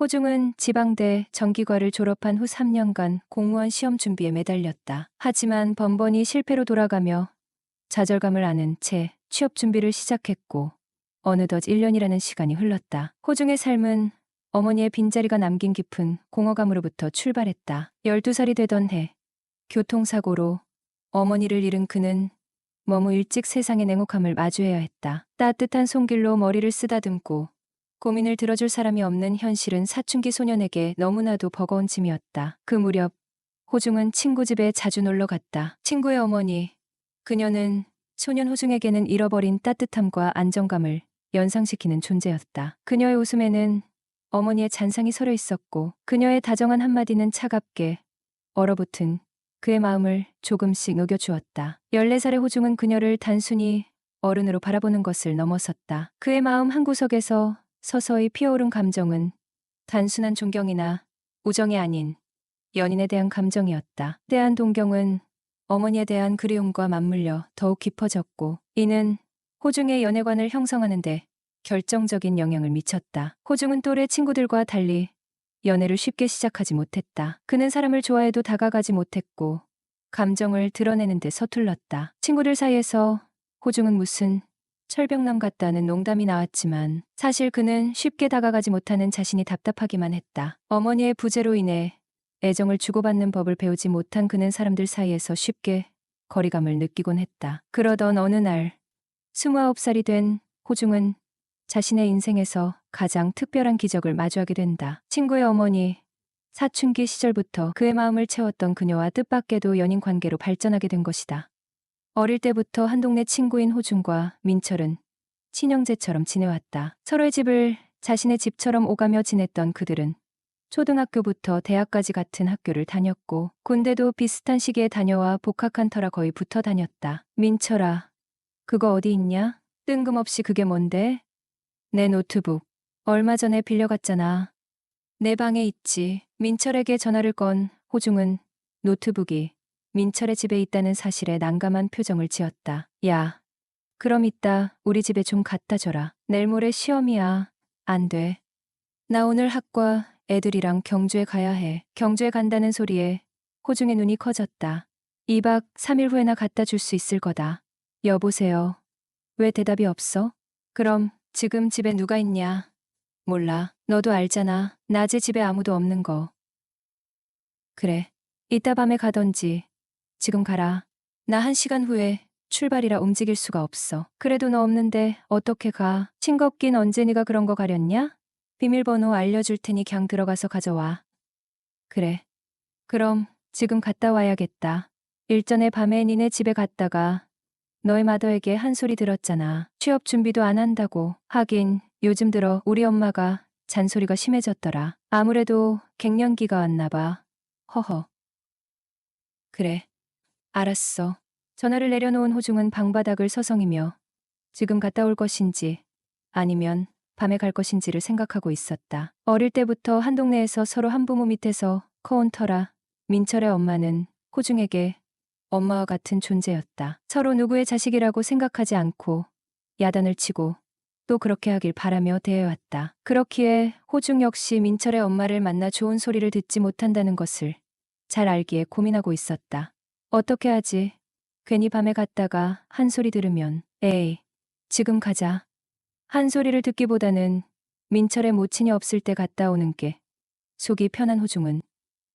호중은 지방대 정기과를 졸업한 후 3년간 공무원 시험 준비에 매달렸다. 하지만 번번이 실패로 돌아가며 좌절감을 아는 채 취업 준비를 시작했고 어느덧 1년이라는 시간이 흘렀다. 호중의 삶은 어머니의 빈자리가 남긴 깊은 공허감으로부터 출발했다. 12살이 되던 해 교통사고로 어머니를 잃은 그는 너무 일찍 세상의 냉혹함을 마주해야 했다. 따뜻한 손길로 머리를 쓰다듬고 고민을 들어줄 사람이 없는 현실은 사춘기 소년에게 너무나도 버거운 짐이었다. 그 무렵 호중은 친구 집에 자주 놀러 갔다. 친구의 어머니, 그녀는 소년 호중에게는 잃어버린 따뜻함과 안정감을 연상시키는 존재였다. 그녀의 웃음에는 어머니의 잔상이 서려 있었고 그녀의 다정한 한마디는 차갑게 얼어붙은 그의 마음을 조금씩 녹여주었다. 14살의 호중은 그녀를 단순히 어른으로 바라보는 것을 넘어섰다. 그의 마음 한구석에서 서서히 피어오른 감정은 단순한 존경이나 우정이 아닌 연인에 대한 감정이었다. 대한 동경은 어머니에 대한 그리움과 맞물려 더욱 깊어졌고 이는 호중의 연애관을 형성하는 데 결정적인 영향을 미쳤다. 호중은 또래 친구들과 달리 연애를 쉽게 시작하지 못했다. 그는 사람을 좋아해도 다가가지 못했고 감정을 드러내는 데 서툴렀다. 친구들 사이에서 호중은 무슨 철벽남 같다는 농담이 나왔지만 사실 그는 쉽게 다가가지 못하는 자신이 답답하기만 했다. 어머니의 부재로 인해 애정을 주고받는 법을 배우지 못한 그는 사람들 사이에서 쉽게 거리감을 느끼곤 했다. 그러던 어느 날 29살이 된 호중은 자신의 인생에서 가장 특별한 기적을 마주하게 된다. 친구의 어머니, 사춘기 시절부터 그의 마음을 채웠던 그녀와 뜻밖에도 연인 관계로 발전하게 된 것이다. 어릴 때부터 한 동네 친구인 호중과 민철은 친형제처럼 지내왔다. 서로의 집을 자신의 집처럼 오가며 지냈던 그들은 초등학교부터 대학까지 같은 학교를 다녔고 군대도 비슷한 시기에 다녀와 복학한 터라 거의 붙어 다녔다. 민철아, 그거 어디 있냐? 뜬금없이 그게 뭔데? 내 노트북. 얼마 전에 빌려갔잖아. 내 방에 있지. 민철에게 전화를 건 호중은 노트북이 민철의 집에 있다는 사실에 난감한 표정을 지었다. 야, 그럼 이따 우리 집에 좀 갖다 줘라. 내일 모레 시험이야. 안 돼. 나 오늘 학과 애들이랑 경주에 가야 해. 경주에 간다는 소리에 호중의 눈이 커졌다. 2박 3일 후에나 갖다 줄 수 있을 거다. 여보세요. 왜 대답이 없어? 그럼 지금 집에 누가 있냐? 몰라. 너도 알잖아. 낮에 집에 아무도 없는 거. 그래. 이따 밤에 가던지. 지금 가라. 나 1시간 후에 출발이라 움직일 수가 없어. 그래도 너 없는데 어떻게 가? 싱겁긴 언제 네가 그런 거 가렸냐? 비밀번호 알려줄 테니 그냥 들어가서 가져와. 그래. 그럼 지금 갔다 와야겠다. 일전에 밤에 니네 집에 갔다가 너희 마더에게 한 소리 들었잖아. 취업 준비도 안 한다고. 하긴 요즘 들어 우리 엄마가 잔소리가 심해졌더라. 아무래도 갱년기가 왔나 봐. 허허. 그래. 알았어. 전화를 내려놓은 호중은 방바닥을 서성이며 지금 갔다 올 것인지 아니면 밤에 갈 것인지를 생각하고 있었다. 어릴 때부터 한 동네에서 서로 한부모 밑에서 커온 터라 민철의 엄마는 호중에게 엄마와 같은 존재였다. 서로 누구의 자식이라고 생각하지 않고 야단을 치고 또 그렇게 하길 바라며 대해왔다. 그렇기에 호중 역시 민철의 엄마를 만나 좋은 소리를 듣지 못한다는 것을 잘 알기에 고민하고 있었다. 어떻게 하지? 괜히 밤에 갔다가 한 소리 들으면 에이, 지금 가자. 한 소리를 듣기보다는 민철의 모친이 없을 때 갔다 오는 게 속이 편한 호중은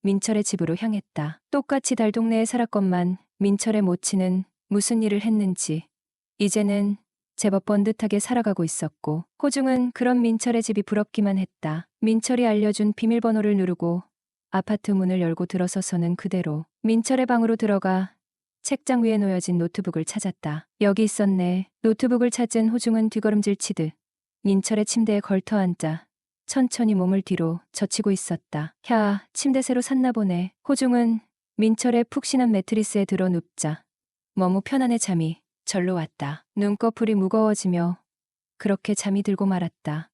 민철의 집으로 향했다. 똑같이 달 동네에 살았건만 민철의 모친은 무슨 일을 했는지 이제는 제법 번듯하게 살아가고 있었고 호중은 그런 민철의 집이 부럽기만 했다. 민철이 알려준 비밀번호를 누르고 아파트 문을 열고 들어서서는 그대로 민철의 방으로 들어가 책장 위에 놓여진 노트북을 찾았다. 여기 있었네. 노트북을 찾은 호중은 뒤걸음질 치듯 민철의 침대에 걸터 앉아 천천히 몸을 뒤로 젖히고 있었다. 야, 침대 새로 샀나 보네. 호중은 민철의 푹신한 매트리스에 들어 눕자 너무 편안해 잠이 절로 왔다. 눈꺼풀이 무거워지며 그렇게 잠이 들고 말았다.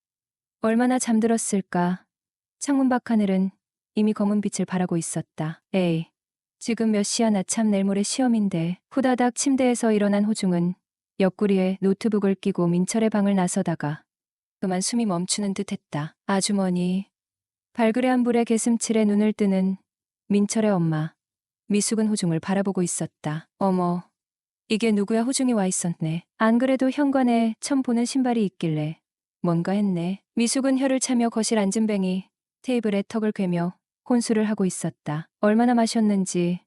얼마나 잠들었을까. 창문 밖 하늘은 이미 검은 빛을 발하고 있었다. 에이, 지금 몇 시야? 나 참 내일 모레 시험인데. 후다닥 침대에서 일어난 호중은 옆구리에 노트북을 끼고 민철의 방을 나서다가 그만 숨이 멈추는 듯 했다. 아주머니, 발그레한 불에 개슴칠에 눈을 뜨는 민철의 엄마. 미숙은 호중을 바라보고 있었다. 어머, 이게 누구야? 호중이 와 있었네. 안 그래도 현관에 처음 보는 신발이 있길래 뭔가 했네. 미숙은 혀를 차며 거실 앉은 뱅이 테이블에 턱을 괴며 혼술을 하고 있었다. 얼마나 마셨는지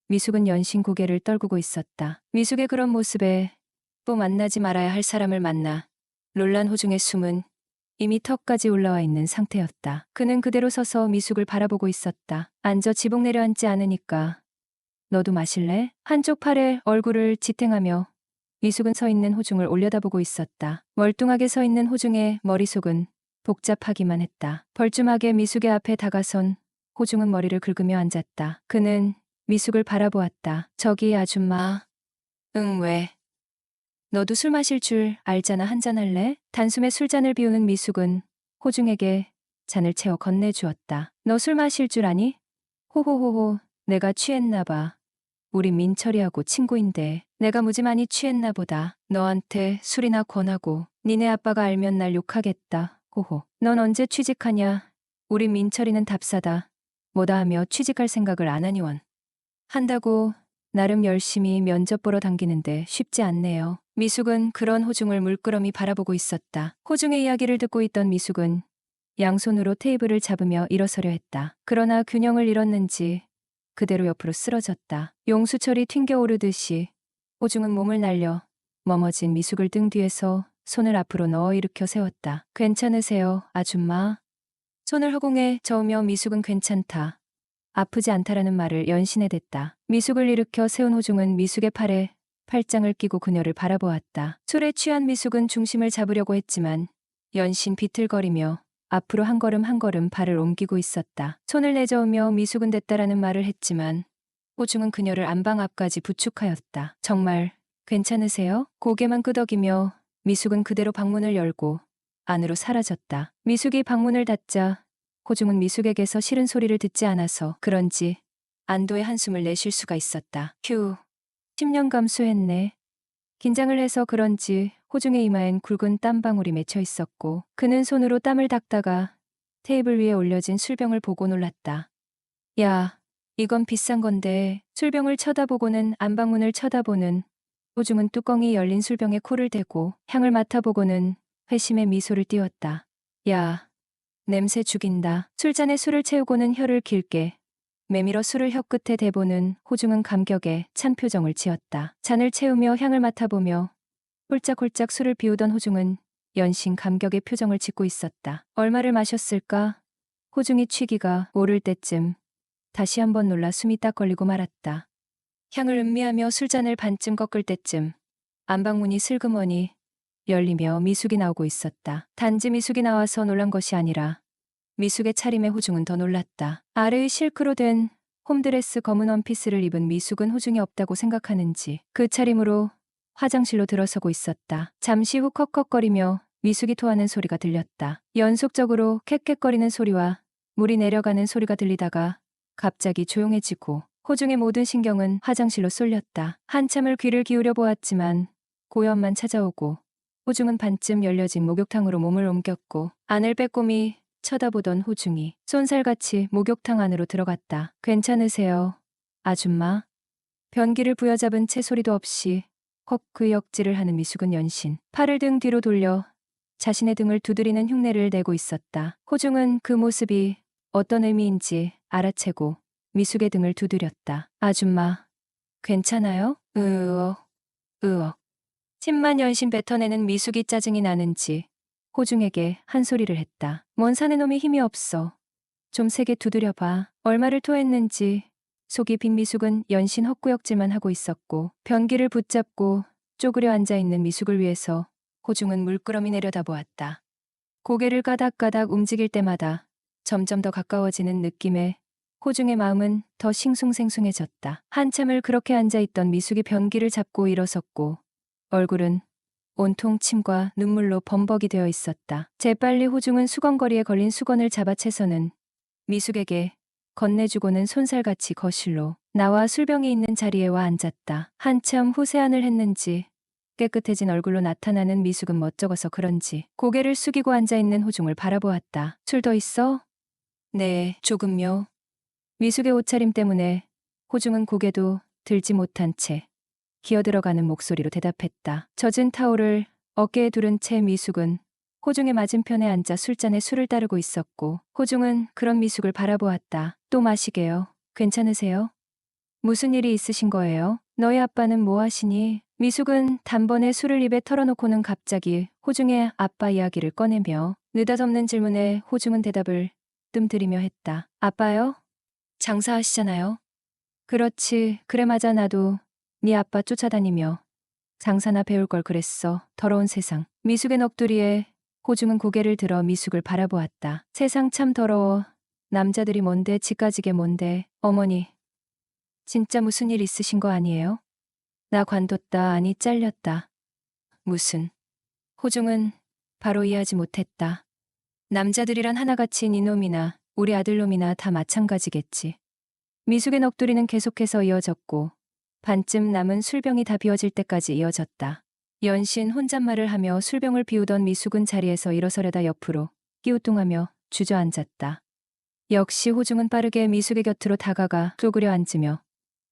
미숙은 연신 고개를 떨구고 있었다. 미숙의 그런 모습에 또 만나지 말아야 할 사람을 만나 놀란 호중의 숨은 이미 턱까지 올라와 있는 상태였다. 그는 그대로 서서 미숙을 바라보고 있었다. 앉아 지붕 내려앉지 않으니까 너도 마실래? 한쪽 팔에 얼굴을 지탱하며 미숙은 서 있는 호중을 올려다보고 있었다. 멀뚱하게 서 있는 호중의 머릿속은 복잡하기만 했다. 벌쭘하게 미숙의 앞에 다가선 호중은 머리를 긁으며 앉았다. 그는 미숙을 바라보았다. 저기 아줌마. 응, 왜? 너도 술 마실 줄 알잖아. 한잔 할래? 단숨에 술잔을 비우는 미숙은 호중에게 잔을 채워 건네주었다. 너 술 마실 줄 아니? 호호호호, 내가 취했나 봐. 우리 민철이하고 친구인데 내가 무지 많이 취했나 보다. 너한테 술이나 권하고 니네 아빠가 알면 날 욕하겠다. 호호. 넌 언제 취직하냐? 우리 민철이는 답사다. 뭐다 하며 취직할 생각을 안 하니 원. 한다고 나름 열심히 면접 보러 당기는데 쉽지 않네요. 미숙은 그런 호중을 물끄러미 바라보고 있었다. 호중의 이야기를 듣고 있던 미숙은 양손으로 테이블을 잡으며 일어서려 했다. 그러나 균형을 잃었는지 그대로 옆으로 쓰러졌다. 용수철이 튕겨오르듯이 호중은 몸을 날려 머머진 미숙을 등 뒤에서 손을 앞으로 넣어 일으켜 세웠다. 괜찮으세요, 아줌마? 손을 허공에 저으며 미숙은 괜찮다. 아프지 않다라는 말을 연신해댔다. 미숙을 일으켜 세운 호중은 미숙의 팔에 팔짱을 끼고 그녀를 바라보았다. 술에 취한 미숙은 중심을 잡으려고 했지만 연신 비틀거리며 앞으로 한 걸음 한 걸음 발을 옮기고 있었다. 손을 내저으며 미숙은 됐다라는 말을 했지만 호중은 그녀를 안방 앞까지 부축하였다. 정말 괜찮으세요? 고개만 끄덕이며 미숙은 그대로 방문을 열고 안으로 사라졌다. 미숙이 방문을 닫자 호중은 미숙에게서 싫은 소리를 듣지 않아서 그런지 안도의 한숨을 내쉴 수가 있었다. 휴, 10년 감수했네. 긴장을 해서 그런지 호중의 이마엔 굵은 땀방울이 맺혀 있었고 그는 손으로 땀을 닦다가 테이블 위에 올려진 술병을 보고 놀랐다. 야, 이건 비싼 건데. 술병을 쳐다보고는 안방문을 쳐다보는 호중은 뚜껑이 열린 술병에 코를 대고 향을 맡아보고는 회심의 미소를 띄웠다. 야, 냄새 죽인다. 술잔에 술을 채우고는 혀를 길게 매밀어 술을 혀끝에 대보는 호중은 감격에 찬 표정을 지었다. 잔을 채우며 향을 맡아보며 홀짝홀짝 술을 비우던 호중은 연신 감격의 표정을 짓고 있었다. 얼마를 마셨을까? 호중이 취기가 오를 때쯤 다시 한번 놀라 숨이 딱 걸리고 말았다. 향을 음미하며 술잔을 반쯤 꺾을 때쯤 안방문이 슬그머니 열리며 미숙이 나오고 있었다. 단지 미숙이 나와서 놀란 것이 아니라 미숙의 차림에 호중은 더 놀랐다. 아래의 실크로 된 홈드레스 검은 원피스를 입은 미숙은 호중이 없다고 생각하는지 그 차림으로 화장실로 들어서고 있었다. 잠시 후 컥컥거리며 미숙이 토하는 소리가 들렸다. 연속적으로 캑캑거리는 소리와 물이 내려가는 소리가 들리다가 갑자기 조용해지고 호중의 모든 신경은 화장실로 쏠렸다. 한참을 귀를 기울여 보았지만 고요함만 찾아오고 호중은 반쯤 열려진 목욕탕으로 몸을 옮겼고 안을 빼꼼히 쳐다보던 호중이 쏜살같이 목욕탕 안으로 들어갔다. 괜찮으세요, 아줌마? 변기를 부여잡은 채 소리도 없이 헛구역질을 하는 미숙은 연신 팔을 등 뒤로 돌려 자신의 등을 두드리는 흉내를 내고 있었다. 호중은 그 모습이 어떤 의미인지 알아채고 미숙의 등을 두드렸다. 아줌마, 괜찮아요? 으억, 으억. 침만 연신 뱉어내는 미숙이 짜증이 나는지 호중에게 한 소리를 했다. 뭔 사내 놈이 힘이 없어. 좀 세게 두드려봐. 얼마를 토했는지. 속이 빈 미숙은 연신 헛구역질만 하고 있었고 변기를 붙잡고 쪼그려 앉아있는 미숙을 위해서 호중은 물끄러미 내려다보았다. 고개를 까닥까닥 움직일 때마다 점점 더 가까워지는 느낌에 호중의 마음은 더 싱숭생숭해졌다. 한참을 그렇게 앉아있던 미숙이 변기를 잡고 일어섰고 얼굴은 온통 침과 눈물로 범벅이 되어 있었다. 재빨리 호중은 수건거리에 걸린 수건을 잡아채서는 미숙에게 건네주고는 손살같이 거실로 나와 술병이 있는 자리에 와 앉았다. 한참 후 세안을 했는지 깨끗해진 얼굴로 나타나는 미숙은 멋쩍어서 그런지 고개를 숙이고 앉아있는 호중을 바라보았다. 술 더 있어? 네, 조금요. 미숙의 옷차림 때문에 호중은 고개도 들지 못한 채 기어들어가는 목소리로 대답했다. 젖은 타올을 어깨에 두른 채 미숙은 호중의 맞은편에 앉아 술잔에 술을 따르고 있었고 호중은 그런 미숙을 바라보았다. 또 마시게요. 괜찮으세요? 무슨 일이 있으신 거예요? 너희 아빠는 뭐 하시니? 미숙은 단번에 술을 입에 털어놓고는 갑자기 호중의 아빠 이야기를 꺼내며 느닷없는 질문에 호중은 대답을 뜸들이며 했다. 아빠요? 장사하시잖아요. 그렇지. 그래 맞아 나도 네 아빠 쫓아다니며 장사나 배울 걸 그랬어. 더러운 세상. 미숙의 넋두리에 호중은 고개를 들어 미숙을 바라보았다. 세상 참 더러워. 남자들이 뭔데 지까지게 뭔데. 어머니. 진짜 무슨 일 있으신 거 아니에요? 나 관뒀다 아니 잘렸다. 무슨. 호중은 바로 이해하지 못했다. 남자들이란 하나같이 니놈이나 우리 아들놈이나 다 마찬가지겠지. 미숙의 넋두리는 계속해서 이어졌고 반쯤 남은 술병이 다 비워질 때까지 이어졌다. 연신 혼잣말을 하며 술병을 비우던 미숙은 자리에서 일어서려다 옆으로 끼우뚱하며 주저앉았다. 역시 호중은 빠르게 미숙의 곁으로 다가가 쪼그려 앉으며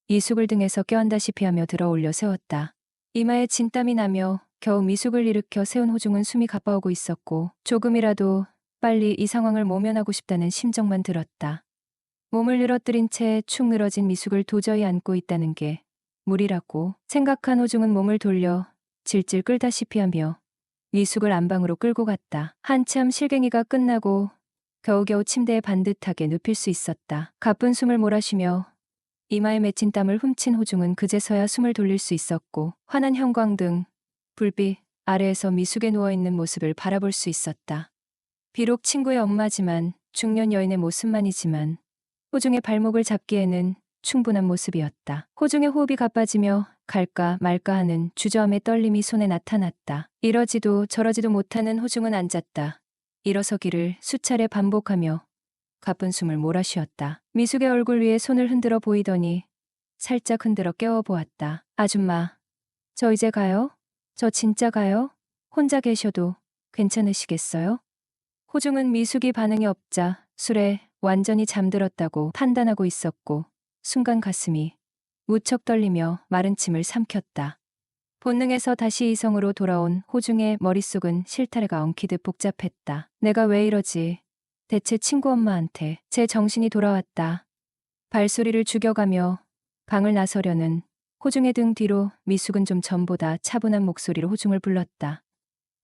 이숙을 등에서 껴안다시피 하며 들어 올려 세웠다. 이마에 진땀이 나며 겨우 미숙을 일으켜 세운 호중은 숨이 가빠오고 있었고 조금이라도 빨리 이 상황을 모면하고 싶다는 심정만 들었다. 몸을 늘어뜨린 채 축 늘어진 미숙을 도저히 안고 있다는 게 무리라고 생각한 호중은 몸을 돌려 질질 끌다시피 하며 미숙을 안방으로 끌고 갔다. 한참 실갱이가 끝나고 겨우겨우 침대에 반듯하게 눕힐 수 있었다. 가쁜 숨을 몰아쉬며 이마에 맺힌 땀을 훔친 호중은 그제서야 숨을 돌릴 수 있었고 환한 형광등, 불빛 아래에서 미숙에 누워있는 모습을 바라볼 수 있었다. 비록 친구의 엄마지만 중년 여인의 모습만이지만 호중의 발목을 잡기에는 충분한 모습이었다. 호중의 호흡이 가빠지며 갈까 말까 하는 주저함의 떨림이 손에 나타났다. 이러지도 저러지도 못하는 호중은 앉았다. 일어서기를 수차례 반복하며 가쁜 숨을 몰아쉬었다. 미숙의 얼굴 위에 손을 흔들어 보이더니 살짝 흔들어 깨워보았다. 아줌마, 저 이제 가요? 저 진짜 가요? 혼자 계셔도 괜찮으시겠어요? 호중은 미숙이 반응이 없자 술에 완전히 잠들었다고 판단하고 있었고 순간 가슴이 무척 떨리며 마른 침을 삼켰다. 본능에서 다시 이성으로 돌아온 호중의 머릿속은 실타래가 엉키듯 복잡했다. 내가 왜 이러지? 대체 친구 엄마한테 제 정신이 돌아왔다. 발소리를 죽여가며 방을 나서려는 호중의 등 뒤로 미숙은 좀 전보다 차분한 목소리로 호중을 불렀다.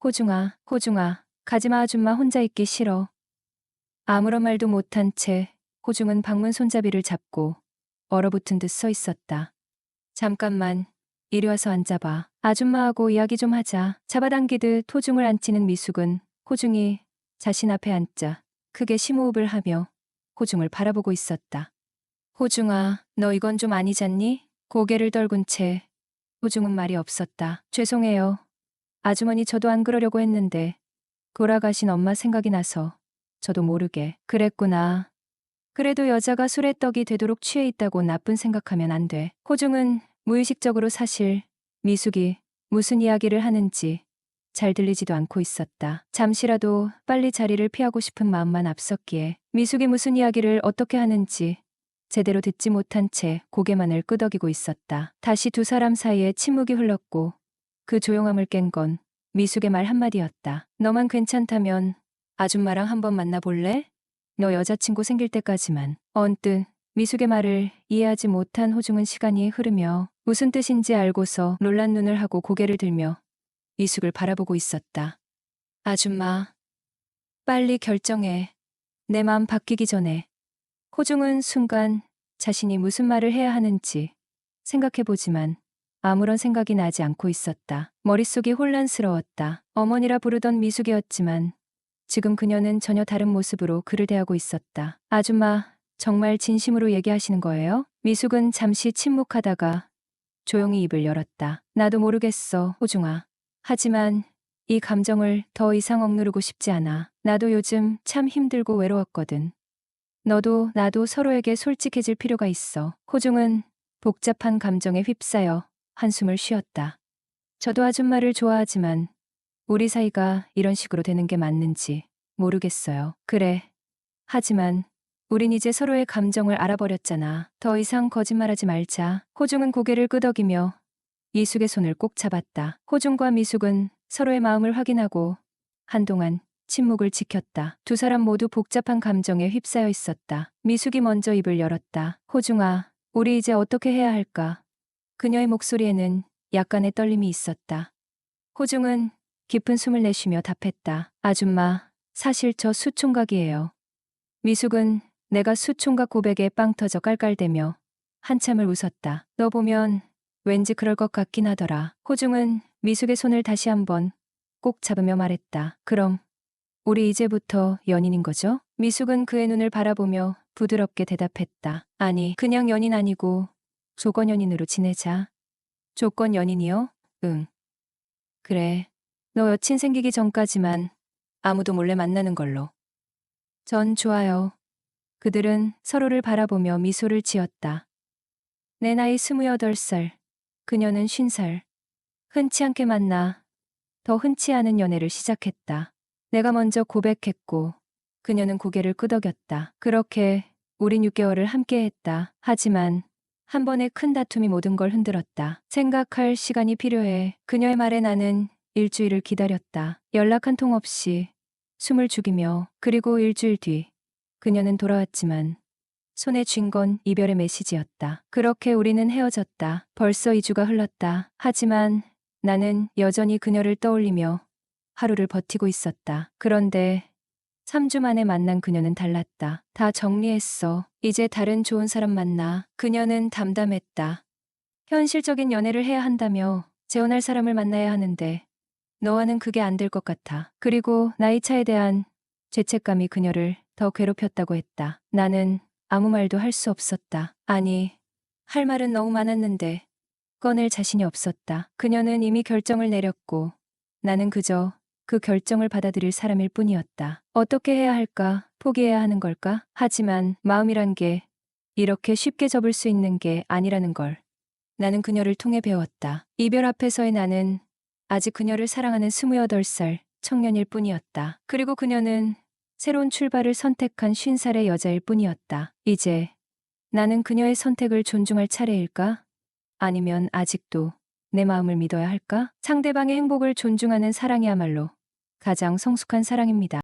호중아, 호중아, 가지마 아줌마 혼자 있기 싫어. 아무런 말도 못한 채 호중은 방문 손잡이를 잡고 얼어붙은 듯 서 있었다. 잠깐만, 이리 와서 앉아봐. 아줌마하고 이야기 좀 하자. 잡아당기듯 호중을 앉히는 미숙은 호중이 자신 앞에 앉자 크게 심호흡을 하며 호중을 바라보고 있었다. 호중아, 너 이건 좀 아니잖니? 고개를 떨군 채 호중은 말이 없었다. 죄송해요. 아주머니 저도 안 그러려고 했는데 돌아가신 엄마 생각이 나서 저도 모르게 그랬구나. 그래도 여자가 술에 떡이 되도록 취해 있다고 나쁜 생각하면 안 돼. 호중은 무의식적으로 사실 미숙이 무슨 이야기를 하는지 잘 들리지도 않고 있었다. 잠시라도 빨리 자리를 피하고 싶은 마음만 앞섰기에 미숙이 무슨 이야기를 어떻게 하는지 제대로 듣지 못한 채 고개만을 끄덕이고 있었다. 다시 두 사람 사이에 침묵이 흘렀고 그 조용함을 깬 건 미숙의 말 한마디였다. 너만 괜찮다면 아줌마랑 한번 만나볼래? 너 여자친구 생길 때까지만. 언뜻 미숙의 말을 이해하지 못한 호중은 시간이 흐르며 무슨 뜻인지 알고서 놀란 눈을 하고 고개를 들며 미숙을 바라보고 있었다. 아줌마, 빨리 결정해. 내 마음 바뀌기 전에. 호중은 순간 자신이 무슨 말을 해야 하는지 생각해보지만 아무런 생각이 나지 않고 있었다. 머릿속이 혼란스러웠다. 어머니라 부르던 미숙이었지만 지금 그녀는 전혀 다른 모습으로 그를 대하고 있었다. 아줌마, 정말 진심으로 얘기하시는 거예요? 미숙은 잠시 침묵하다가 조용히 입을 열었다. 나도 모르겠어, 호중아. 하지만 이 감정을 더 이상 억누르고 싶지 않아. 나도 요즘 참 힘들고 외로웠거든. 너도 나도 서로에게 솔직해질 필요가 있어. 호중은 복잡한 감정에 휩싸여 한숨을 쉬었다. 저도 아줌마를 좋아하지만 우리 사이가 이런 식으로 되는 게 맞는지 모르겠어요. 그래. 하지만 우린 이제 서로의 감정을 알아버렸잖아. 더 이상 거짓말하지 말자. 호중은 고개를 끄덕이며 미숙의 손을 꼭 잡았다. 호중과 미숙은 서로의 마음을 확인하고 한동안 침묵을 지켰다. 두 사람 모두 복잡한 감정에 휩싸여 있었다. 미숙이 먼저 입을 열었다. 호중아, 우리 이제 어떻게 해야 할까? 그녀의 목소리에는 약간의 떨림이 있었다. 호중은 깊은 숨을 내쉬며 답했다. 아줌마, 사실 저 수총각이에요. 미숙은 내가 수총각 고백에 빵 터져 깔깔대며 한참을 웃었다. 너 보면 왠지 그럴 것 같긴 하더라. 호중은 미숙의 손을 다시 한번 꼭 잡으며 말했다. 그럼 우리 이제부터 연인인 거죠? 미숙은 그의 눈을 바라보며 부드럽게 대답했다. 아니, 그냥 연인 아니고 조건 연인으로 지내자. 조건 연인이요? 응. 그래. 너 여친 생기기 전까지만 아무도 몰래 만나는 걸로. 전 좋아요. 그들은 서로를 바라보며 미소를 지었다. 내 나이 28살, 그녀는 50살. 흔치 않게 만나 더 흔치 않은 연애를 시작했다. 내가 먼저 고백했고 그녀는 고개를 끄덕였다. 그렇게 우린 6개월을 함께했다. 하지만 한 번의 큰 다툼이 모든 걸 흔들었다. 생각할 시간이 필요해. 그녀의 말에 나는 일주일을 기다렸다. 연락 한 통 없이 숨을 죽이며. 그리고 일주일 뒤 그녀는 돌아왔지만 손에 쥔 건 이별의 메시지였다. 그렇게 우리는 헤어졌다. 벌써 2주가 흘렀다. 하지만 나는 여전히 그녀를 떠올리며 하루를 버티고 있었다. 그런데 3주 만에 만난 그녀는 달랐다. 다 정리했어. 이제 다른 좋은 사람 만나. 그녀는 담담했다. 현실적인 연애를 해야 한다며 재혼할 사람을 만나야 하는데 너와는 그게 안 될 것 같아. 그리고 나이 차에 대한 죄책감이 그녀를 더 괴롭혔다고 했다. 나는 아무 말도 할 수 없었다. 아니, 할 말은 너무 많았는데 꺼낼 자신이 없었다. 그녀는 이미 결정을 내렸고 나는 그저 그 결정을 받아들일 사람일 뿐이었다. 어떻게 해야 할까? 포기해야 하는 걸까? 하지만 마음이란 게 이렇게 쉽게 접을 수 있는 게 아니라는 걸 나는 그녀를 통해 배웠다. 이별 앞에서의 나는 아직 그녀를 사랑하는 28살 청년일 뿐이었다. 그리고 그녀는 새로운 출발을 선택한 50살의 여자일 뿐이었다. 이제 나는 그녀의 선택을 존중할 차례일까? 아니면 아직도 내 마음을 믿어야 할까? 상대방의 행복을 존중하는 사랑이야말로 가장 성숙한 사랑입니다.